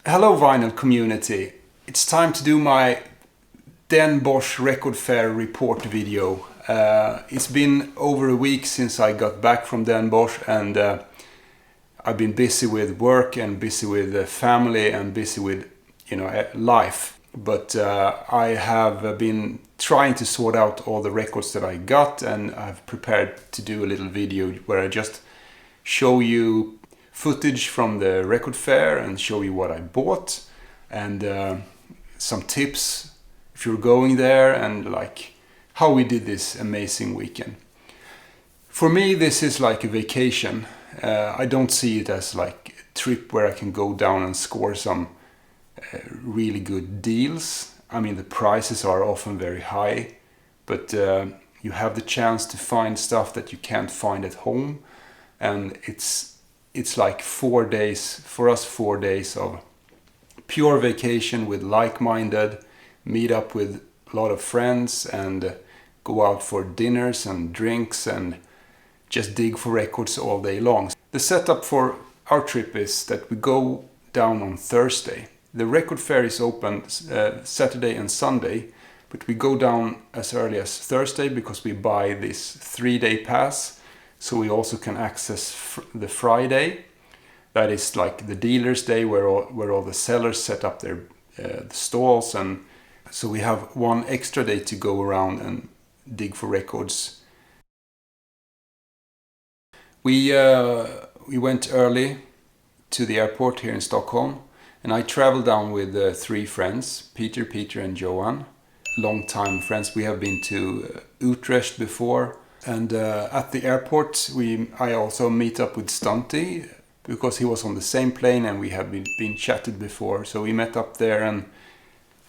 Hello vinyl community, it's time to do my Den Bosch record fair report video. It's been over a week since I got back from Den Bosch, and I've been busy with work and busy with family and busy with life. But I have been trying to sort out all the records that I got, and I've prepared to do a little video where I just show you footage from the record fair and show you what I bought and some tips if you're going there, and like how we did this amazing weekend. For me, this is like a vacation. I don't see it as like a trip where I can go down and score some really good deals. I mean, the prices are often very high, but you have the chance to find stuff that you can't find at home, and it's like 4 days, for us 4 days of pure vacation with like-minded, meet up with a lot of friends and go out for dinners and drinks and just dig for records all day long. The setup for our trip is that we go down on Thursday. The record fair is open Saturday and Sunday, but we go down as early as Thursday because we buy this 3-day pass, so we also can access the Friday. That is like the dealer's day where all the sellers set up their stalls, and so we have one extra day to go around and dig for records. We went early to the airport here in Stockholm, and I traveled down with 3 friends, Peter and Johan. Long-time friends. We have been to Utrecht before, and at the airport I also meet up with Stunty because he was on the same plane and we have been chatted before. So we met up there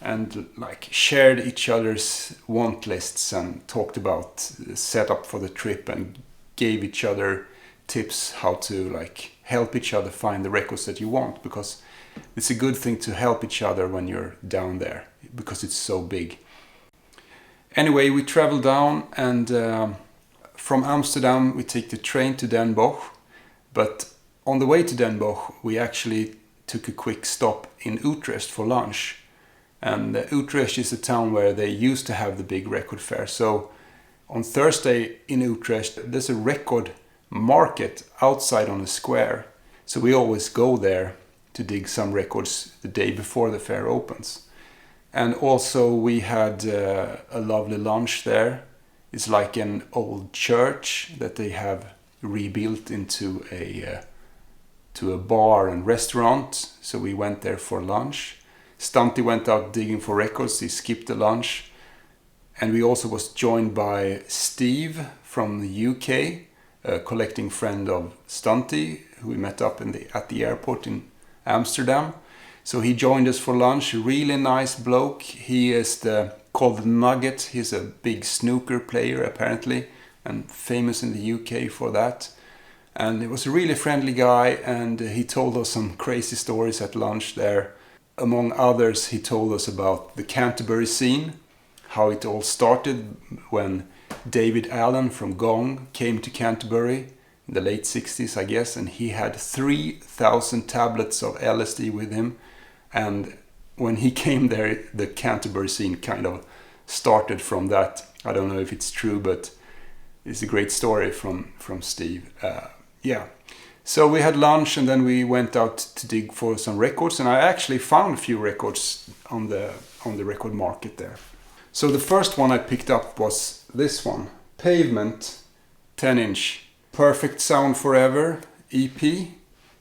and like shared each other's want lists and talked about the setup for the trip and gave each other tips how to like help each other find the records that you want, because it's a good thing to help each other when you're down there because it's so big. Anyway, we travel down, and from Amsterdam we take the train to Den Bosch, but on the way to Den Bosch we actually took a quick stop in Utrecht for lunch. And Utrecht is a town where they used to have the big record fair. So on Thursday in Utrecht there's a record market outside on a square. So we always go there to dig some records the day before the fair opens. And also we had a lovely lunch there. It's like an old church that they have rebuilt into a bar and restaurant. So we went there for lunch. Stunty went out digging for records. He skipped the lunch. And we also was joined by Steve from the UK, a collecting friend of Stunty, who we met up at the airport in Amsterdam. So he joined us for lunch. Really nice bloke. He is called the Nugget. He's a big snooker player apparently, and famous in the UK for that. And he was a really friendly guy, and he told us some crazy stories at lunch there. Among others, he told us about the Canterbury scene, how it all started when David Allen from Gong came to Canterbury in the late 60s, I guess, and he had 3,000 tablets of LSD with him. And when he came there, the Canterbury scene kind of started from that. I don't know if it's true, but it's a great story from Steve. Yeah. So we had lunch, and then we went out to dig for some records, and I actually found a few records on the record market there. So the first one I picked up was this one, Pavement 10-inch Perfect Sound Forever EP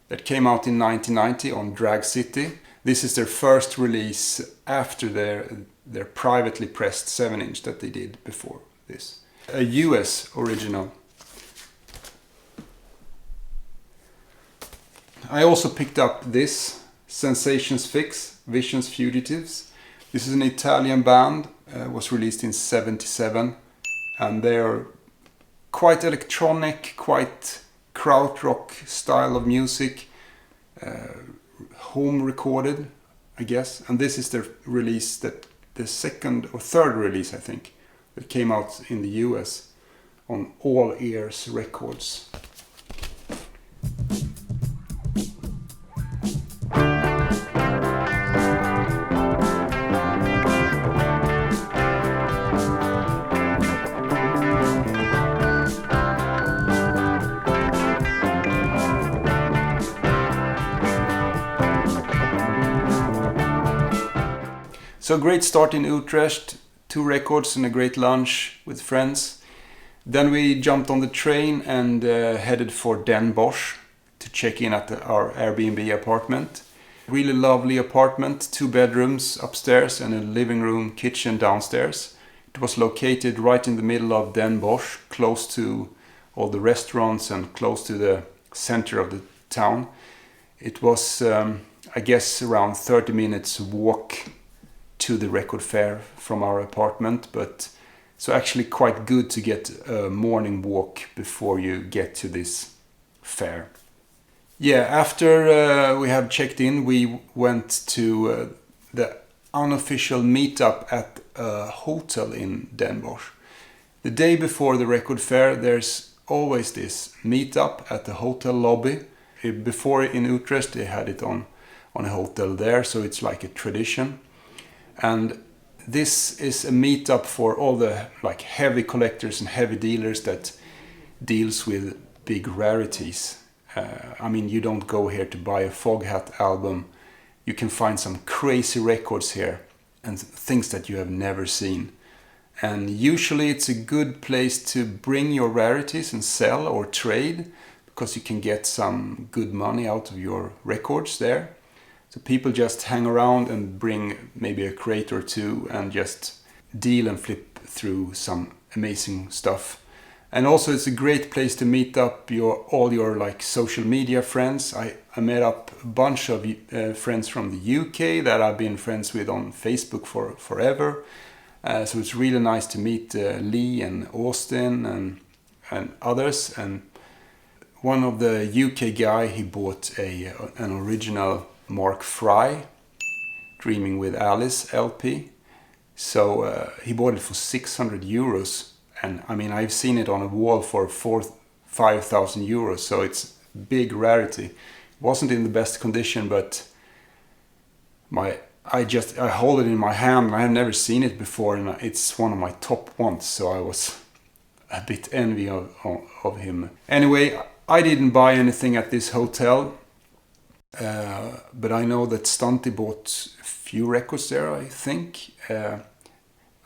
that came out in 1990 on Drag City. This is their first release after their privately pressed 7-inch that they did before this. A US original. I also picked up this, Sensations Fix, Visions Fugitives. This is an Italian band, was released in '77, and they're quite electronic, quite krautrock style of music, home recorded, I guess. And this is their release, the second or third release, I think, that came out in the US on All Ears Records. So great start in Utrecht, 2 records and a great lunch with friends. Then we jumped on the train and headed for Den Bosch to check in at our Airbnb apartment. Really lovely apartment, 2 bedrooms upstairs and a living room, kitchen downstairs. It was located right in the middle of Den Bosch, close to all the restaurants and close to the center of the town. It was, I guess, around 30 minutes walk to the record fair from our apartment, but so actually quite good to get a morning walk before you get to this fair. Yeah, after we have checked in, we went to the Unofficial meetup at a hotel in Den Bosch. The day before the record fair, there's always this meetup at the hotel lobby. Before in Utrecht, they had it on a hotel there, so it's like a tradition. And this is a meetup for all the like heavy collectors and heavy dealers that deals with big rarities. I mean, you don't go here to buy a Foghat album. You can find some crazy records here and things that you have never seen. And usually it's a good place to bring your rarities and sell or trade, because you can get some good money out of your records there. So people just hang around and bring maybe a crate or 2 and just deal and flip through some amazing stuff. And also it's a great place to meet up all your like social media friends. I met up a bunch of friends from the UK that I've been friends with on Facebook for forever. So it's really nice to meet Lee and Austin and others. And one of the UK guy, he bought an original Mark Fry, Dreaming with Alice LP. So he bought it for 600 euros. And I mean, I've seen it on a wall for 5,000 euros. So it's a big rarity. It wasn't in the best condition, but I hold it in my hand. I have never seen it before, and it's one of my top ones. So I was a bit envy of him. Anyway, I didn't buy anything at this hotel. But I know that Stunty bought a few records there, I think.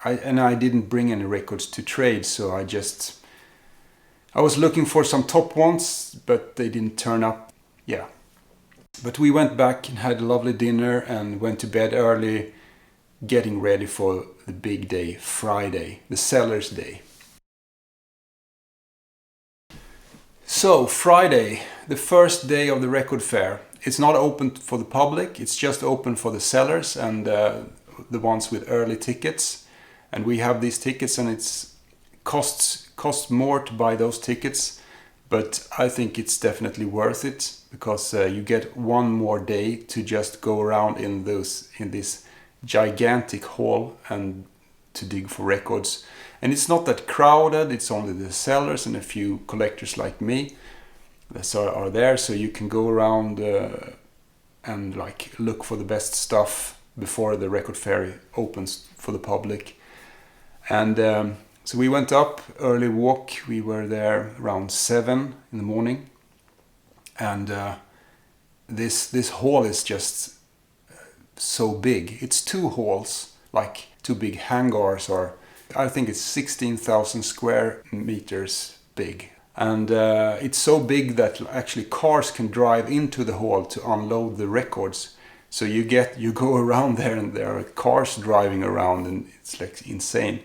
I didn't bring any records to trade, so I was looking for some top ones, but they didn't turn up. Yeah. But we went back and had a lovely dinner and went to bed early, getting ready for the big day, Friday, the seller's day. So, Friday, the first day of the record fair. It's not open for the public, it's just open for the sellers and the ones with early tickets. And we have these tickets, and it's costs more to buy those tickets, but I think it's definitely worth it, because you get one more day to just go around in this gigantic hall and to dig for records. And it's not that crowded, it's only the sellers and a few collectors like me that are there, so you can go around and like look for the best stuff before the record fair opens for the public. And so we went up, early walk. We were there around 7 in the morning, and this hall is just so big. It's 2 halls, like 2 big hangars, or I think it's 16,000 square meters big. And it's so big that actually cars can drive into the hall to unload the records. So you go around there and there are cars driving around, and it's like insane.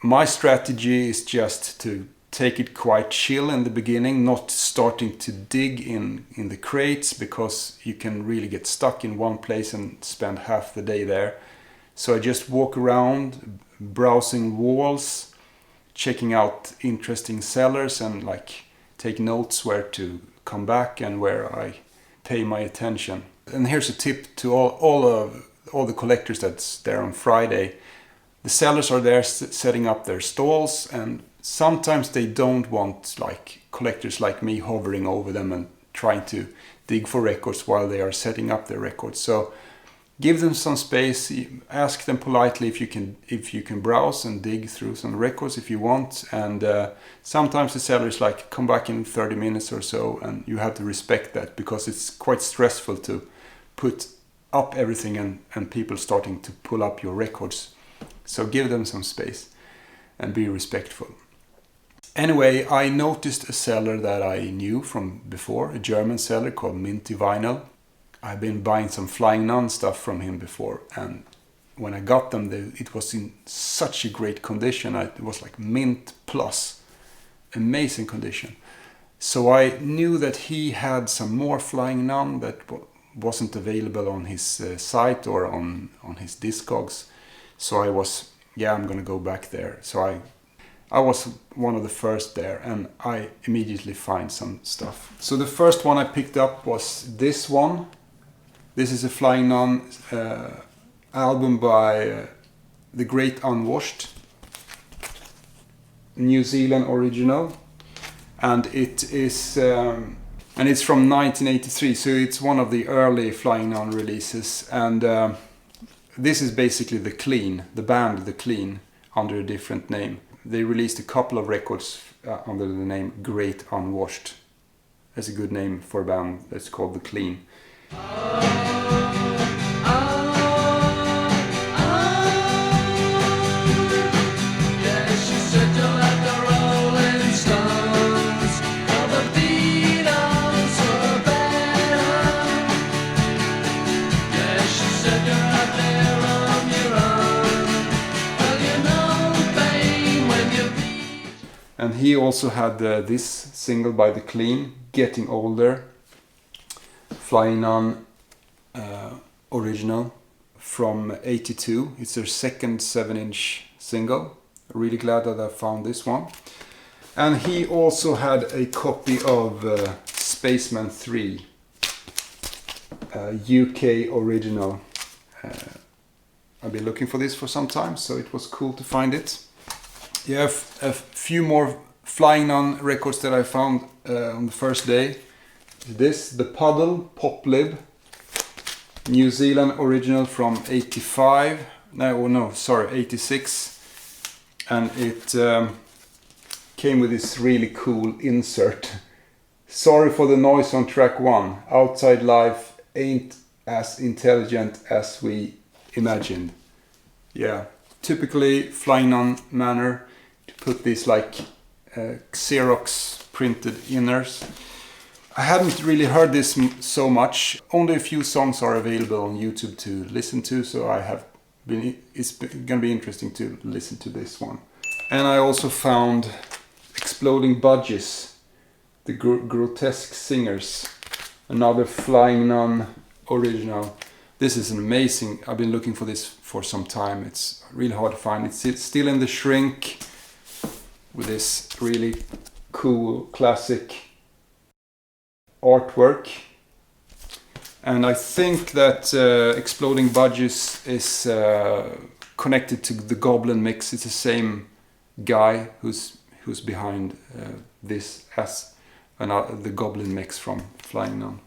My strategy is just to take it quite chill in the beginning, not starting to dig in the crates, because you can really get stuck in one place and spend half the day there. So I just walk around, browsing walls, checking out interesting sellers, and like take notes where to come back and where I pay my attention. And here's a tip to all the collectors that's there on Friday. The sellers are there setting up their stalls, and sometimes they don't want like collectors like me hovering over them and trying to dig for records while they are setting up their records. So give them some space, ask them politely if you can browse and dig through some records if you want. And sometimes the seller is like, come back in 30 minutes or so, and you have to respect that, because it's quite stressful to put up everything and people starting to pull up your records. So give them some space and be respectful. Anyway, I noticed a seller that I knew from before, a German seller called Minty Vinyl. I've been buying some Flying Nun stuff from him before, and when I got them, it was in such a great condition. It was like mint plus, amazing condition. So I knew that he had some more Flying Nun that wasn't available on his site or on his Discogs. So I was, I'm gonna go back there. So I was one of the first there, and I immediately find some stuff. So the first one I picked up was this one. This is a Flying Nun album by the great Unwashed, New Zealand original, and it is and it's from 1983, so it's one of the early Flying Nun releases, and this is basically the band The Clean, under a different name. They released a couple of records under the name Great Unwashed. That's a good name for a band that's called The Clean. And he also had this single by The Clean, Getting Older, Flying Nun original from '82. It's their second 7-inch single. Really glad that I found this one. And he also had a copy of Spacemen 3, UK original. I've been looking for this for some time, so it was cool to find it. You have a few more Flying Nun records that I found on the first day. The Puddle Pop Lib, New Zealand original from 86. And it came with this really cool insert. Sorry for the noise on track 1. Outside life ain't as intelligent as we imagined. Yeah, typically Flying Nun manner to put these like Xerox printed inners. I hadn't really heard this so much. Only a few songs are available on YouTube to listen to, so it's gonna be interesting to listen to this one. And I also found Exploding Budgies, the Grotesque Singers, another Flying Nun original. This is amazing. I've been looking for this for some time. It's really hard to find. It's still in the shrink with this really cool classic artwork. And I think that Exploding Budgies is connected to the Goblin mix. It's the same guy who's behind this as the Goblin mix from Flying Nun.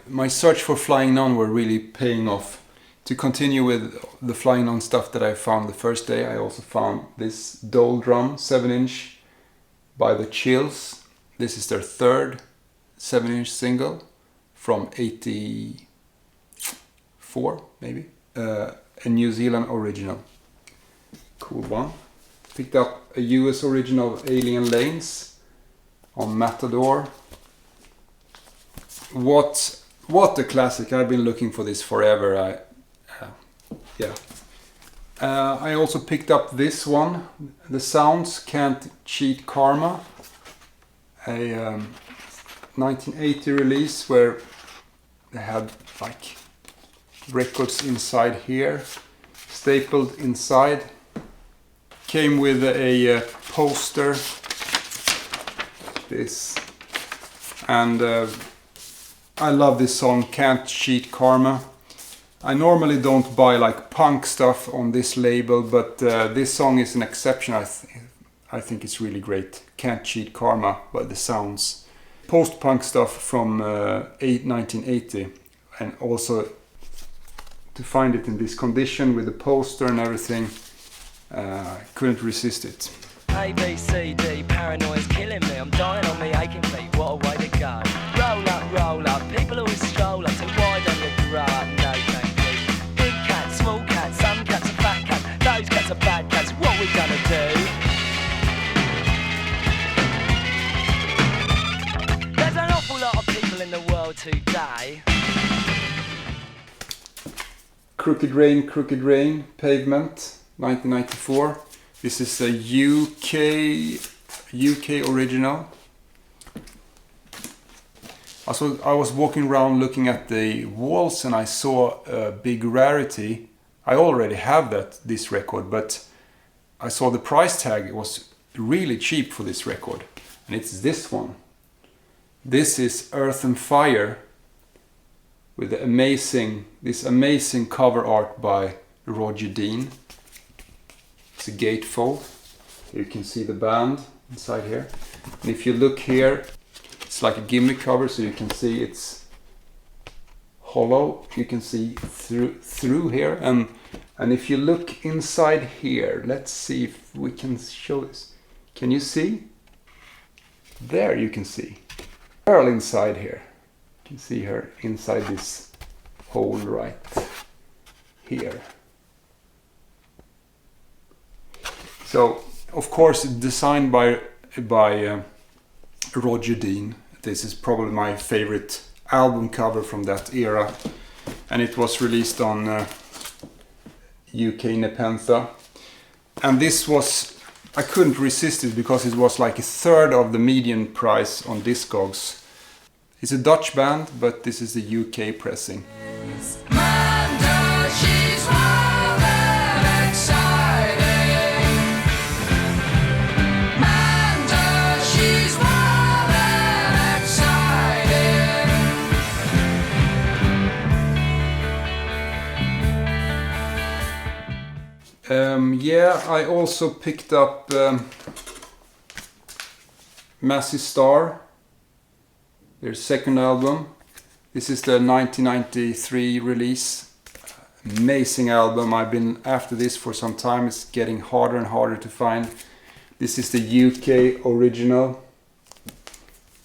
My search for Flying Nun were really paying off. To continue with the Flying Nun stuff that I found the first day, I also found this Doledrum 7-inch by the Chills. This is their third 7-inch single from 84, maybe. A New Zealand original. Cool one. Picked up a US original of Alien Lanes on Matador. What a classic! I've been looking for this forever. I also picked up this one, the Zounds Can't Cheat Karma, a 1980 release where they had like records inside here, stapled inside. Came with a poster, this, and I love this song, Can't Cheat Karma. I normally don't buy like punk stuff on this label, but this song is an exception. I think it's really great. Can't Cheat Karma by the Zounds. Post-punk stuff from 1980, and also to find it in this condition with the poster and everything, couldn't resist it. A, B, C, D, paranoia's killing me. I'm dying on me aching feet, what a way to go. Roll up, people always stroll up. So why don't you grow up? No, thank you. Big cats, small cats, some cats are fat cats. Those cats are bad cats, what we gonna do? There's an awful lot of people in the world today. Crooked Rain, Pavement, 1994. This is a UK original. Also, I was walking around looking at the walls and I saw a big rarity. I already have this record, but I saw the price tag. It was really cheap for this record, and it's this one. This is Earth and Fire with this amazing cover art by Roger Dean. It's a gatefold. You can see the band inside here. And if you look here, it's like a gimmick cover, so you can see it's hollow. You can see through here. And if you look inside here, let's see if we can show this. Can you see? There you can see. Girl inside here. You can see her inside this hole right here. So, of course, designed by Roger Dean. This is probably my favorite album cover from that era, and it was released on UK Nepenthe. And this was, I couldn't resist it because it was like a third of the median price on Discogs. It's a Dutch band, but this is the UK pressing. Yeah, I also picked up Massy Star, their second album. This is the 1993 release. Amazing album. I've been after this for some time. It's getting harder and harder to find. This is the UK original,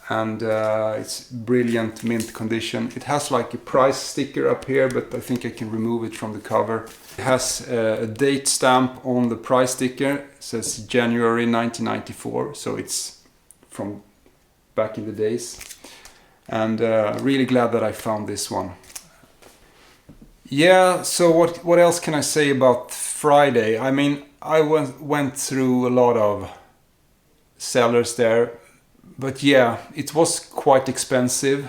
and it's brilliant mint condition. It has like a price sticker up here, but I think I can remove it from the cover. It has a date stamp on the price sticker. It says January 1994, so it's from back in the days. And really glad that I found this one. Yeah, so what else can I say about Friday? I mean, I went through a lot of sellers there, but yeah, it was quite expensive.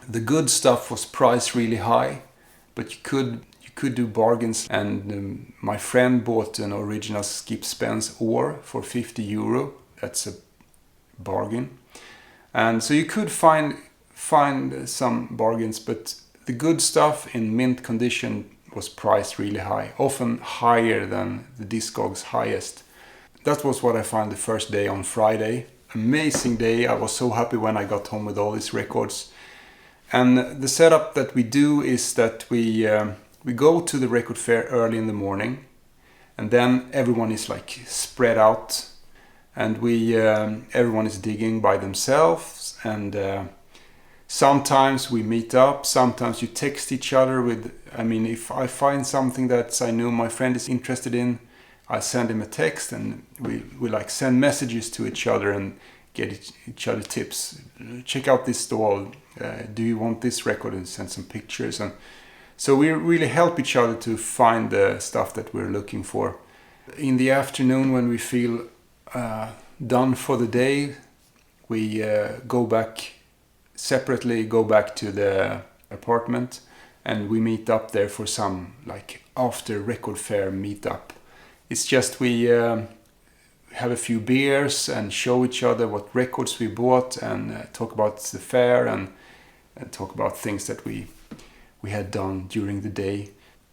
The good stuff was priced really high, but you could do bargains. And my friend bought an original Skip Spence ore for €50. That's a bargain. And so you could find some bargains, but the good stuff in mint condition was priced really high, often higher than the Discogs' highest. That was what I found the first day on Friday. Amazing day. I was so happy when I got home with all these records. And the setup that we do is that we go to the record fair early in the morning, and then everyone is like spread out, and everyone is digging by themselves, and sometimes we meet up, sometimes you text each other if I find something that I know my friend is interested in, I send him a text, and we like send messages to each other and get each other tips. Check out this stall, do you want this record, and send some pictures. And so we really help each other to find the stuff that we're looking for. In the afternoon, when we feel done for the day, we go back to the apartment, and we meet up there for some like after record fair meetup. It's just we have a few beers and show each other what records we bought, and talk about the fair, and talk about things that we had done during the day.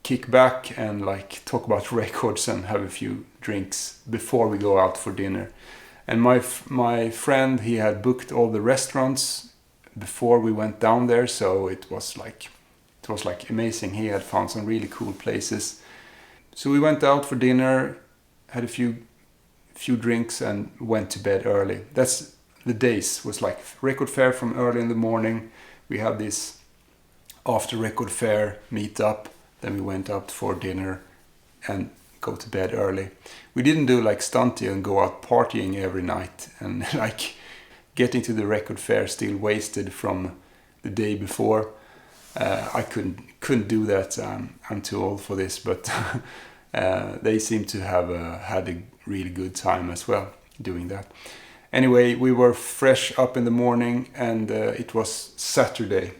kick back and like talk about records and have a few drinks before we go out for dinner. And my friend, he had booked all the restaurants before we went down there, so it was like amazing. He had found some really cool places. So we went out for dinner, had a few drinks and went to bed early. That's the days, was like record fair from early in the morning. We had this after record fair meetup, then we went out for dinner and go to bed early. We didn't do like stunty and go out partying every night and like getting to the record fair still wasted from the day before. I couldn't do that. I'm too old for this, but they seem to have had a really good time as well doing that. Anyway, we were fresh up in the morning and it was Saturday.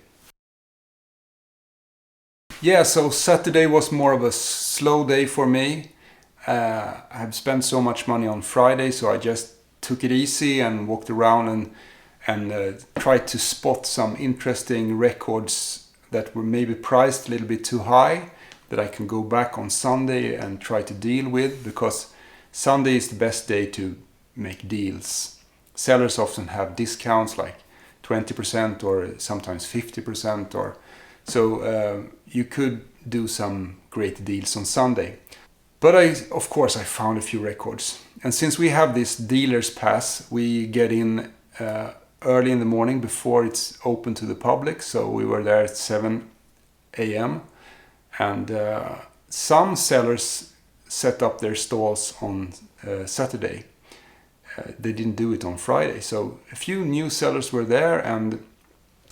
Yeah, so Saturday was more of a slow day for me. I have spent so much money on Friday, so I just took it easy and walked around and tried to spot some interesting records that were maybe priced a little bit too high, that I can go back on Sunday and try to deal with, because Sunday is the best day to make deals. Sellers often have discounts like 20% or sometimes 50%, or so you could do some great deals on Sunday. But of course I found a few records. And since we have this dealer's pass, we get in early in the morning before it's open to the public. So we were there at 7 a.m. And some sellers set up their stalls on Saturday. They didn't do it on Friday. So a few new sellers were there, and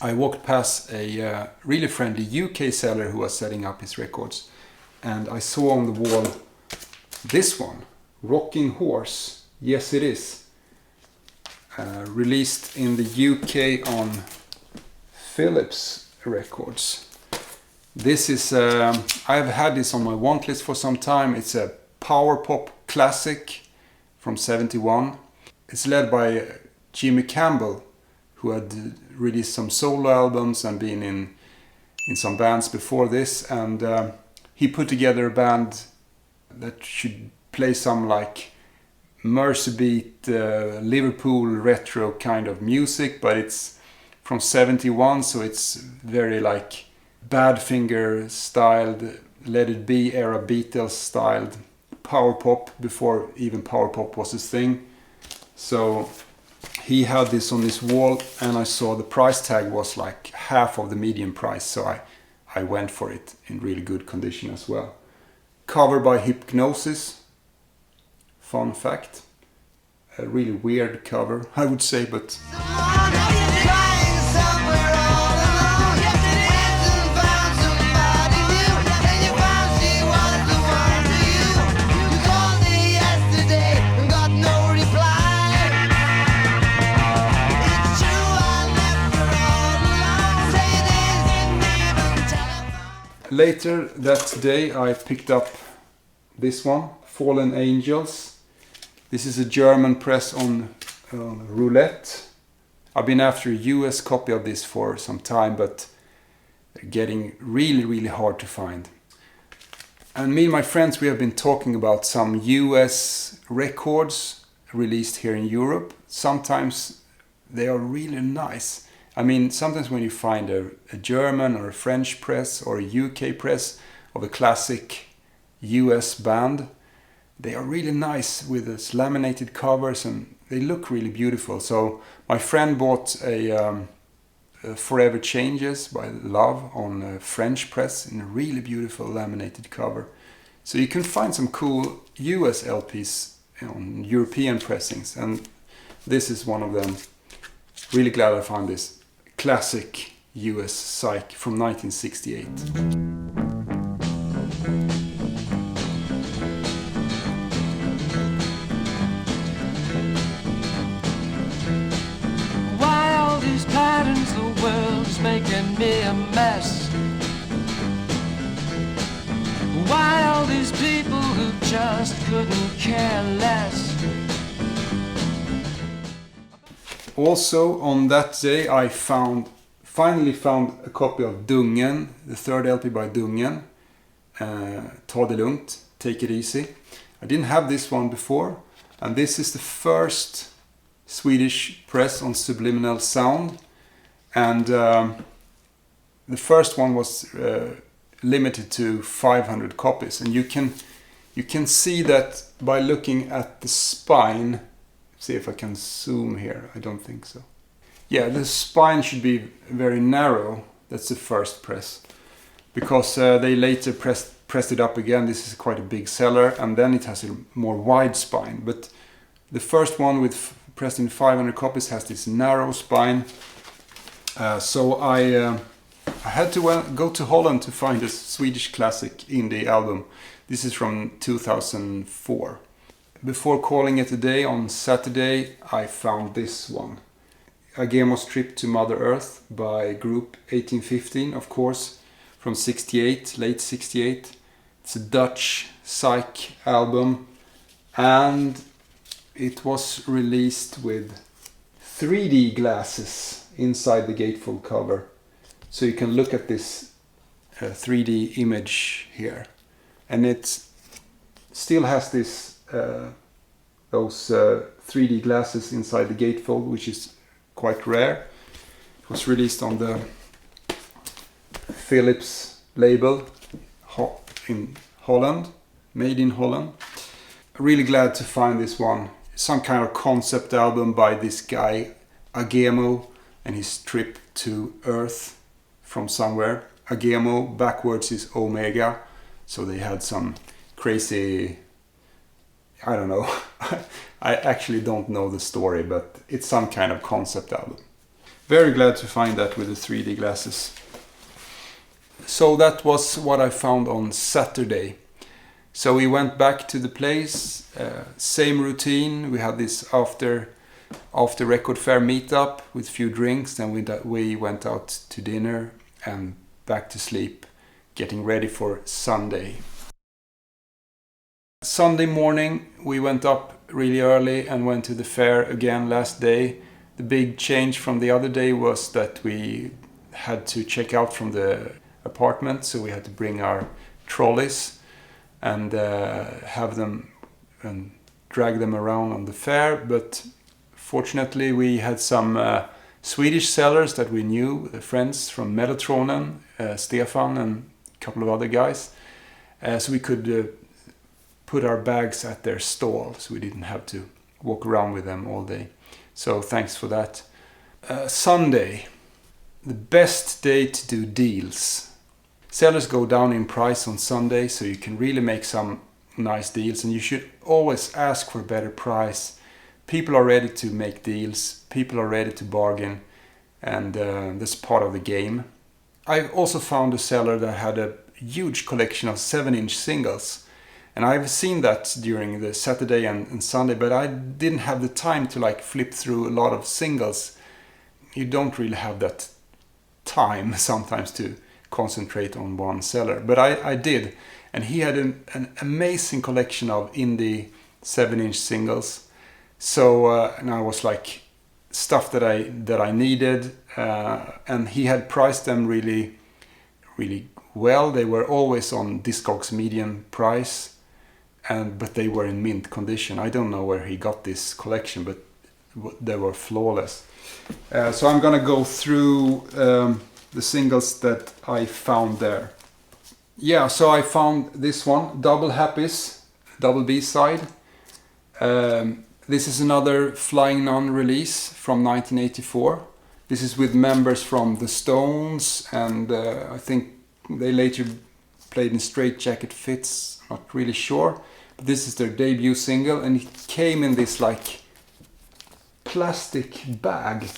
I walked past a really friendly UK seller who was setting up his records. And I saw on the wall this one, Rocking Horse, Yes It Is. Released in the UK on Philips Records. This is, I've had this on my want list for some time. It's a power pop classic from '71. It's led by Jimmy Campbell, who had released some solo albums and been in some bands before this. And he put together a band that should play some like Mercy beat, Liverpool retro kind of music, but it's from '71, so it's very like Badfinger styled, Let It Be era Beatles styled power pop before even power pop was a thing. So he had this on his wall, and I saw the price tag was like half of the median price, so I went for it in really good condition as well. Cover by Hypnosis. Fun fact. A really weird cover, I would say, but later that day I picked up this one, Fallen Angels. This is a German press on roulette. I've been after a US copy of this for some time, but they're getting really, really hard to find. And me and my friends, we have been talking about some US records released here in Europe. Sometimes they are really nice. I mean, sometimes when you find a German or a French press or a UK press of a classic US band, they are really nice with these laminated covers and they look really beautiful. So my friend bought a Forever Changes by Love on a French press in a really beautiful laminated cover. So you can find some cool US LPs on European pressings, and this is one of them. Really glad I found this classic US Psych from 1968. Patterns, the world's making me a mess. Why all these people who just couldn't care less? Also on that day I finally found a copy of Dungen, the third LP by Dungen. Ta det lugnt, take it easy. I didn't have this one before, and this is the first Swedish press on subliminal sound, and the first one was limited to 500 copies, and you can see that by looking at the spine. See if I can zoom here. I don't think so. Yeah, the spine should be very narrow. That's the first press, because they later pressed it up again. This is quite a big seller, and then it has a more wide spine. But the first one with pressed in 500 copies has this narrow spine. So I had to go to Holland to find a Swedish classic indie album. This is from 2004. Before calling it a day, on Saturday I found this one. Agemo's Trip to Mother Earth by group 1815, of course, from 68, late 68. It's a Dutch Psych album, and it was released with 3D glasses inside the gatefold cover. So you can look at this 3D image here, and it still has this those 3D glasses inside the gatefold, which is quite rare. It was released on the Philips label in Holland, made in Holland. Really glad to find this one. Some kind of concept album by this guy Agemo and his trip to Earth from somewhere. Agemo backwards is Omega, so they had some crazy, I don't know. I actually don't know the story, but it's some kind of concept album. Very glad to find that with the 3D glasses. So that was what I found on Saturday. So we went back to the place, same routine. We had this after record fair meetup with a few drinks, then we went out to dinner and back to sleep, getting ready for Sunday. Sunday morning we went up really early and went to the fair again last day. The big change from the other day was that we had to check out from the apartment, so we had to bring our trolleys and have them and drag them around on the fair. But fortunately we had some Swedish sellers that we knew, the friends from Metatron, Stefan and a couple of other guys, so we could put our bags at their stall, so we didn't have to walk around with them all day. So thanks for that. Sunday, the best day to do deals. Sellers go down in price on Sunday, so you can really make some nice deals, and you should always ask for a better price. People are ready to make deals, people are ready to bargain, and that's part of the game. I also found a seller that had a huge collection of 7-inch singles. And I've seen that during the Saturday and Sunday, but I didn't have the time to like flip through a lot of singles. You don't really have that time sometimes to concentrate on one seller. But I did, and he had an amazing collection of indie 7-inch singles. So and I was like stuff that I needed, and he had priced them really, really well. They were always on Discogs medium price. But they were in mint condition. I don't know where he got this collection, but they were flawless. So I'm gonna go through the singles that I found there. Yeah, so I found this one, Double Happies, double B-side. This is another Flying Nun release from 1984. This is with members from the Stones, and I think they later played in Straight Jacket Fits, not really sure. But this is their debut single, and it came in this like plastic bag.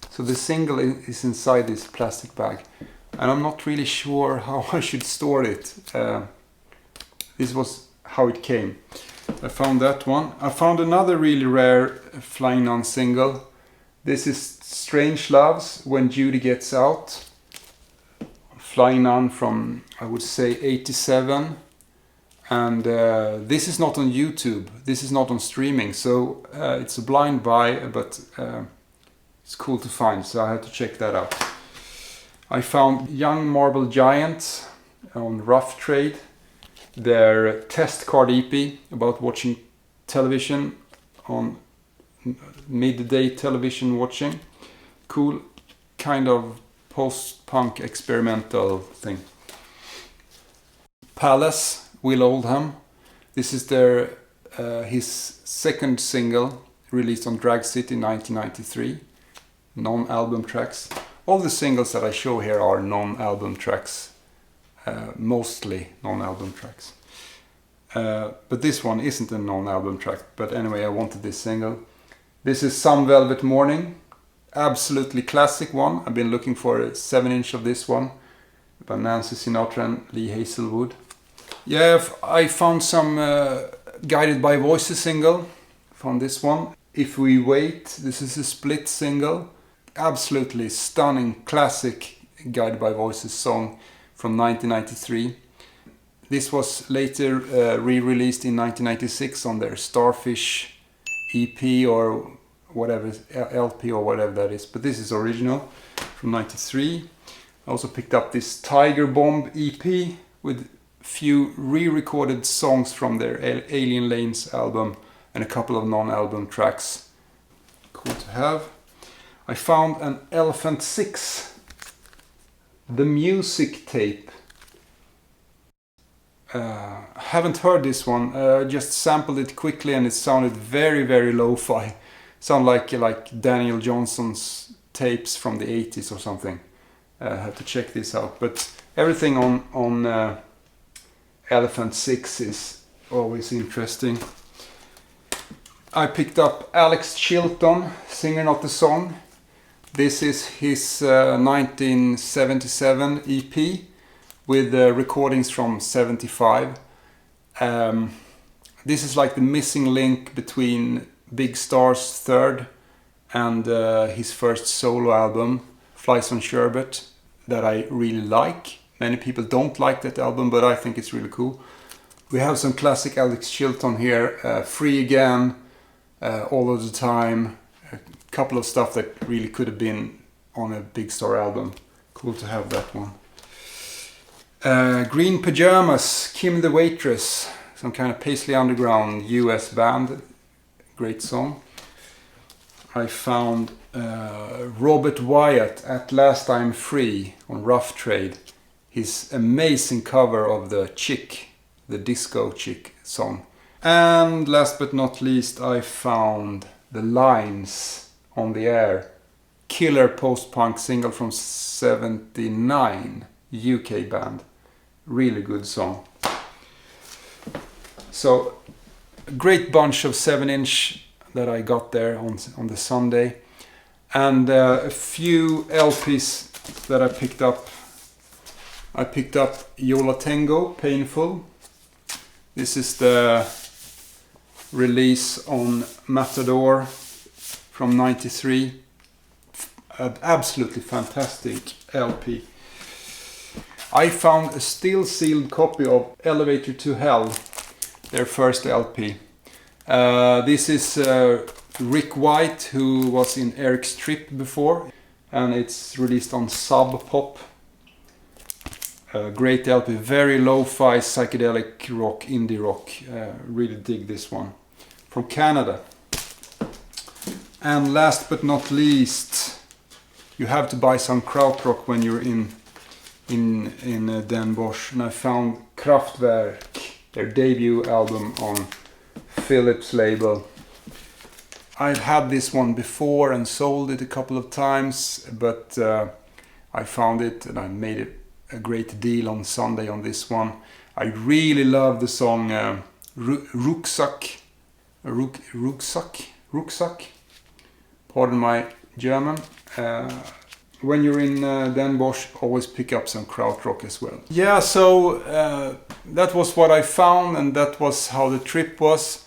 So the single is inside this plastic bag, and I'm not really sure how I should store it. This was how it came. I found that one. I found another really rare Flying Nun single. This is Strange Loves, When Judy Gets Out. Flying Nun from, I would say, 87. And this is not on YouTube, this is not on streaming, so it's a blind buy, but it's cool to find, so I had to check that out. I found Young Marble Giant, on Rough Trade, their test card EP about watching television on midday television watching. Cool kind of post-punk experimental thing. Palace, Will Oldham. This is their his second single, released on Drag City 1993. Non-album tracks. All the singles that I show here are non-album tracks. Mostly non-album tracks. But this one isn't a non-album track. But anyway, I wanted this single. This is Some Velvet Morning. Absolutely classic one. I've been looking for a 7-inch of this one by Nancy Sinatra and Lee Hazelwood. Yeah, I found some Guided by Voices single. Found this one. If We Wait. This is a split single. Absolutely stunning classic Guided by Voices song from 1993. This was later re-released in 1996 on their Starfish EP or whatever, LP or whatever that is. But this is original from 93. I also picked up this Tiger Bomb EP with a few re-recorded songs from their Alien Lanes album and a couple of non-album tracks. Cool to have. I found an Elephant 6, the music tape. Haven't heard this one, just sampled it quickly and it sounded very, very lo-fi. Sound like Daniel Johnson's tapes from the 80s or something. Have to check this out. But everything on Elephant 6 is always interesting. I picked up Alex Chilton, Singer Not the Song. This is his 1977 EP with recordings from 75. This is like the missing link between Big Star's third and his first solo album, Flies on Sherbet, that I really like. Many people don't like that album, but I think it's really cool. We have some classic Alex Chilton here, Free Again, All of the Time, a couple of stuff that really could have been on a Big Star album. Cool to have that one. Green Pajamas, Kim the Waitress, some kind of Paisley Underground US band. Great song. I found Robert Wyatt, At Last I'm Free, on Rough Trade. His amazing cover of the Chick, the Disco Chick song. And last but not least, I found The Lines, On the Air. Killer post-punk single from 79, UK band. Really good song. So, a great bunch of 7-inch that I got there on the Sunday. And a few LPs that I picked up. I picked up Yola Tango, Painful. This is the release on Matador from 93. An absolutely fantastic LP. I found a still sealed copy of Elevator to Hell, their first LP. This is Rick White, who was in Eric's Trip before, and it's released on Sub Pop. Great LP, very lo-fi psychedelic rock, indie rock. Really dig this one. From Canada. And last but not least, you have to buy some krautrock when you're in Den Bosch. And I found Kraftwerk, their debut album on Philips label. I've had this one before and sold it a couple of times, but I found it and I made it a great deal on Sunday on this one. I really love the song Rucksack. Rucksack. Pardon my German. When you're in Den Bosch, always pick up some krautrock as well. Yeah, so that was what I found, and that was how the trip was.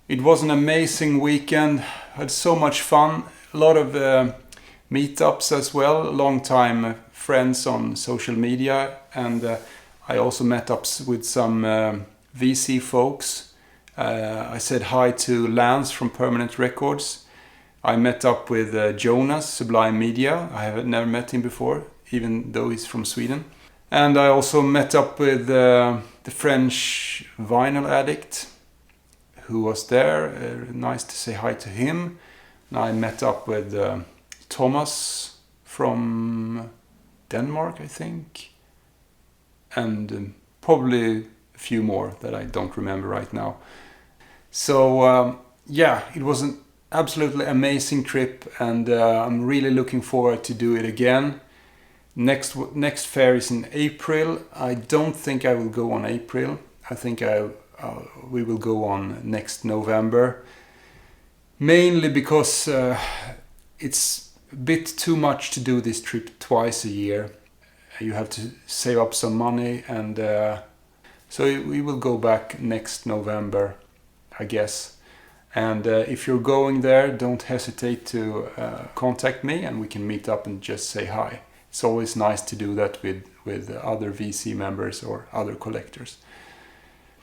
It was an amazing weekend. Had so much fun. A lot of meetups as well. Long-time friends on social media, and I also met up with some VC folks. I said hi to Lance from Permanent Records. I met up with Jonas, Sublime Media. I have never met him before, even though he's from Sweden. And I also met up with the French vinyl addict who was there. Nice to say hi to him. And I met up with Thomas from Denmark, I think. And probably a few more that I don't remember right now. So yeah, it was an absolutely amazing trip, and I'm really looking forward to do it again. Next fair is in April. I don't think I will go on April. I think we will go on next November. Mainly because it's a bit too much to do this trip twice a year. You have to save up some money, and so we will go back next November, I guess. And if you're going there, don't hesitate to contact me, and we can meet up and just say hi. It's always nice to do that with other VC members or other collectors.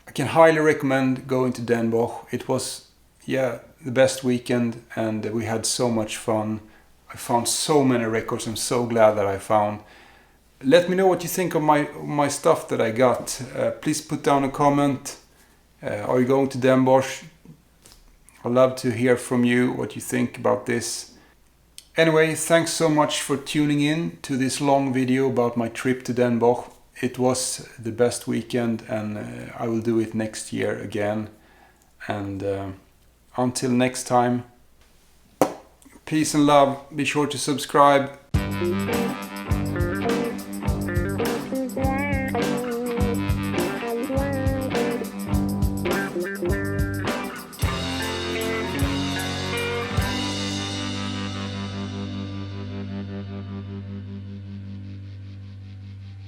I can highly recommend going to Den Bosch. It was, the best weekend, and we had so much fun. I found so many records. I'm so glad that I found. Let me know what you think of my stuff that I got. Please put down a comment. Are you going to Den Bosch? I'd love to hear from you what you think about this. Anyway, thanks so much for tuning in to this long video about my trip to Den Bosch. It was the best weekend, and I will do it next year again. And until next time, peace and love. Be sure to subscribe,